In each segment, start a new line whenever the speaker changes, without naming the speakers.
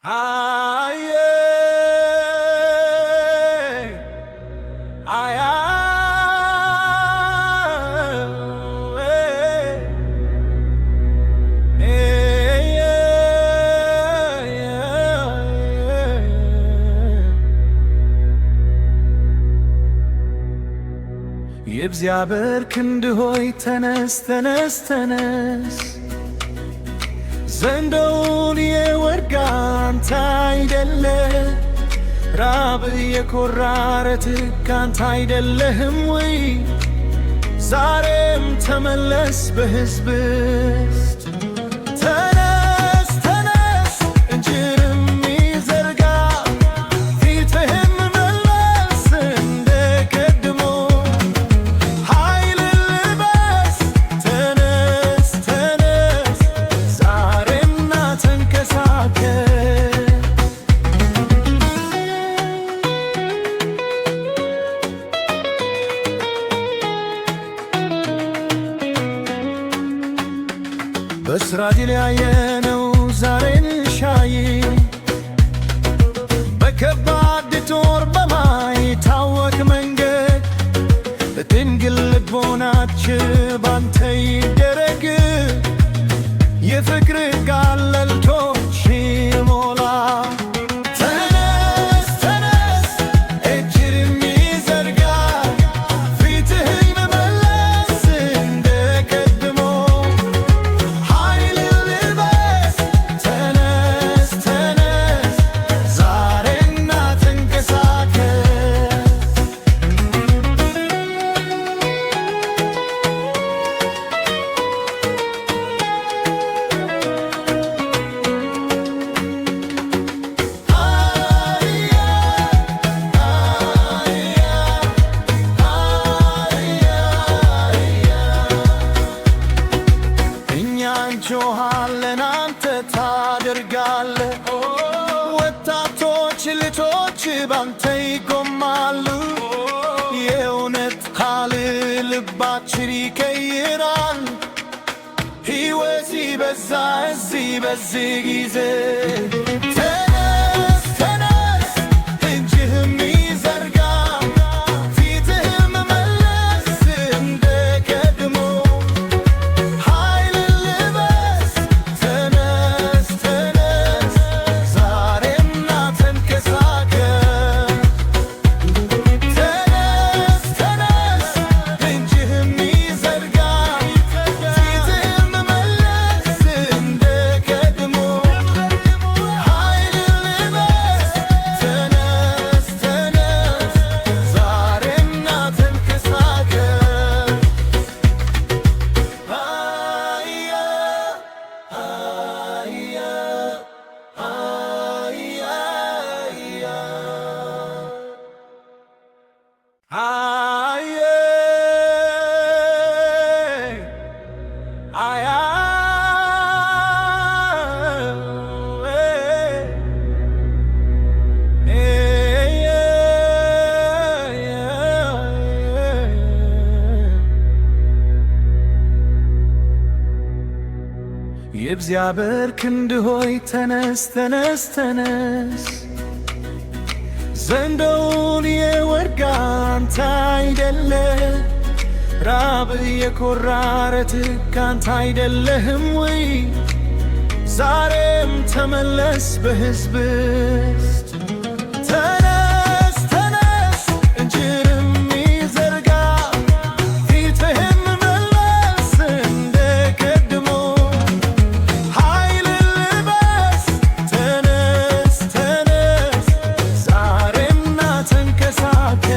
አየ አያ የእግዚአብሔር ክንድ ሆይ ተነስ ተነስ ተነስ፣ ዘንዶውን የወጋ አንተ አይደለህ? ራብ የኮራረትህ አንተ አይደለህም ወይ? ዛሬም ተመለስ በሕዝብ ውስጥ ተነስ ተነስ፣ እጅህን ዘርጋ ፊትህን መለስ እንደ ቀድሞ ኃይል ልበስ። ተነስ ተነስ ዛሬና ተንቀሳቀስ። በእስራኤል ያየነው ዛሬን ሻይ በከባድ ጦር በማይታወቅ መንገድ በድንግል ልቦናችን ባንተ ይደረግ። የፍቅር ጋለልቶች ይሞላ። ተነስ ተነስ እጅህን ዘርጋ ፊትህን መለስ እንደ ቀድሞ ኃይል ልበስ። ተነስ ተነስ ዛሬና ተንቀሳቀስ። እኛ እንጮኻለን አንተ ታደርጋለህ። ወጣቶች ልጆች ባንተ ይቆማሉ። የእውነት ቃል ልባችን ይቀይራል። ሕይወት ይበዛ እዚህ በዚህ ጊዜ። ተነስ ተነስ እጅህን ዘርጋ ፊትህን መለስ እንደ ቀድሞ ኃይል ልበስ። ተነስ ተነስ ዛሬና ተንቀሳቀስ። ተነስ ተነስ እጅህን ዘርጋ ፊትህን መለስ እንደ ቀድሞ ኃይል ልበስ። ተነስ ተነስ ዛሬና ተንቀሳቀስ። አያ አያ አያ አያ የእግዚአብሔር ክንድ ሆይ ተነስ ተነስ ተነስ፣ ዘንዶውን የወጋ አንተ አይደለህ? ራብ የኮራረትህ አንተ አይደለህም ወይ? ዛሬም ተመለስ በሕዝብ ውስጥ ተነስ ተነስ እጅህን ዘርጋ ፊትህን መለስ እንደ ቀድሞ ኃይል ልበስ። ተነስ ተነስ ዛሬና ተንቀሳቀስ።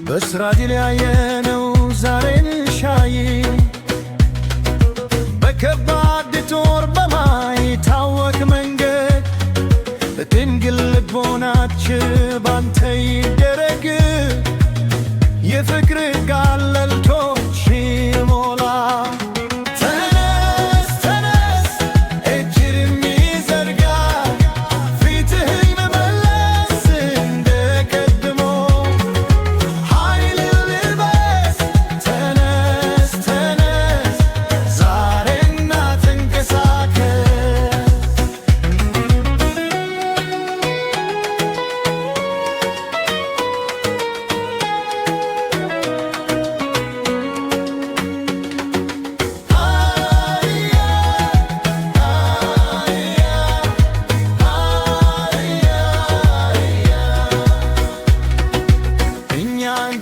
በእስራኤል ያየነው ዛሬን ሻይ በከባድ ጦር በማይታወቅ መንገድ በድንግል ልቦናችን ባንተ ይደረግ። የፍቅር ጋለልቶች ይሞላ። ተነስ ተነስ እጅህን ዘርጋ ፊትህን መለስ እንደ ቀድሞ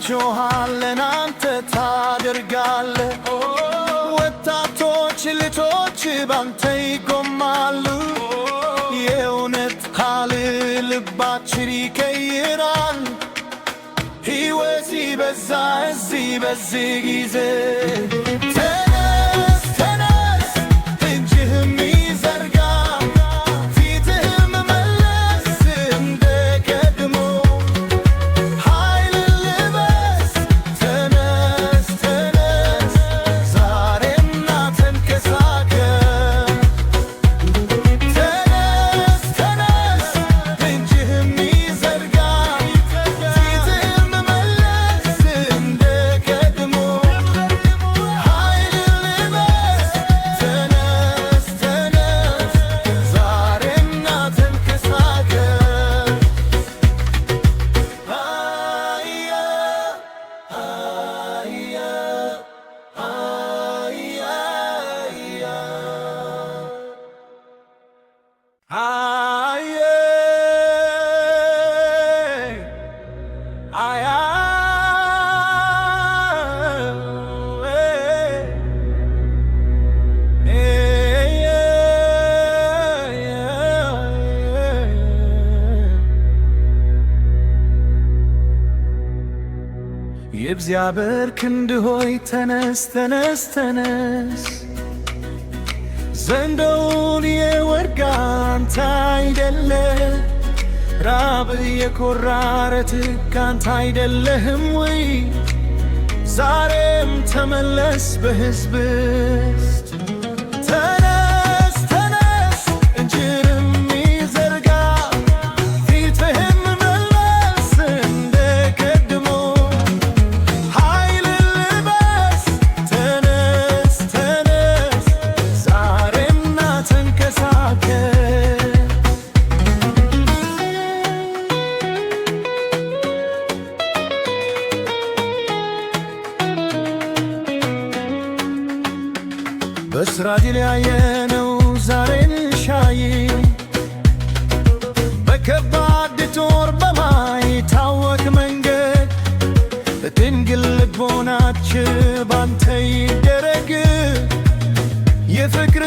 እንጮኻለን አንተ ታደርጋለህ። ወጣቶች ልጆች ባንተ ይቆማሉ። የእውነት ቃል ልባችን ይቀይራል። ሕይወት ሲበዛ እዚህ በዚህ ጊዜ ተነስ ተነስ እጅህም ይዘርጋ ፊትህም መለስ እንደ ቀድሞ ኃይል ልበስ ተነስ ተነስ ዛሬና ተንቀሳቀስ ተነስ ተነስ እጅህም ይዘርጋ ፊትህም መለስ እንደ ቀድሞ ኃይል ልበስ ተነስ ተነስ ዛሬና ተንቀሳቀስ ሃያ ሃያ የእግዚአብሔር ክንድ ሆይ ተነስ ተነስ ተነስ ዘንዶውን የወጋ አንተ አይደለህ ራብ የኮራረትህ አንተ አይደለህም ወይ ዛሬም ተመለስ በሕዝብ ውስጥ ተነስ ተነስ እጅህም ይዘርጋ ፊትህም መለስ እንደ ቀድሞ ኃይል ልበስ ተነስ ተነስ ዛሬና ተንቀሳቀስ በእስራኤል ያየነው ዛሬን ሻይ በከባድ ጦር በማይታወቅ መንገድ ድንግል ልቦናችን ባንተ ይደረግ የፍቅር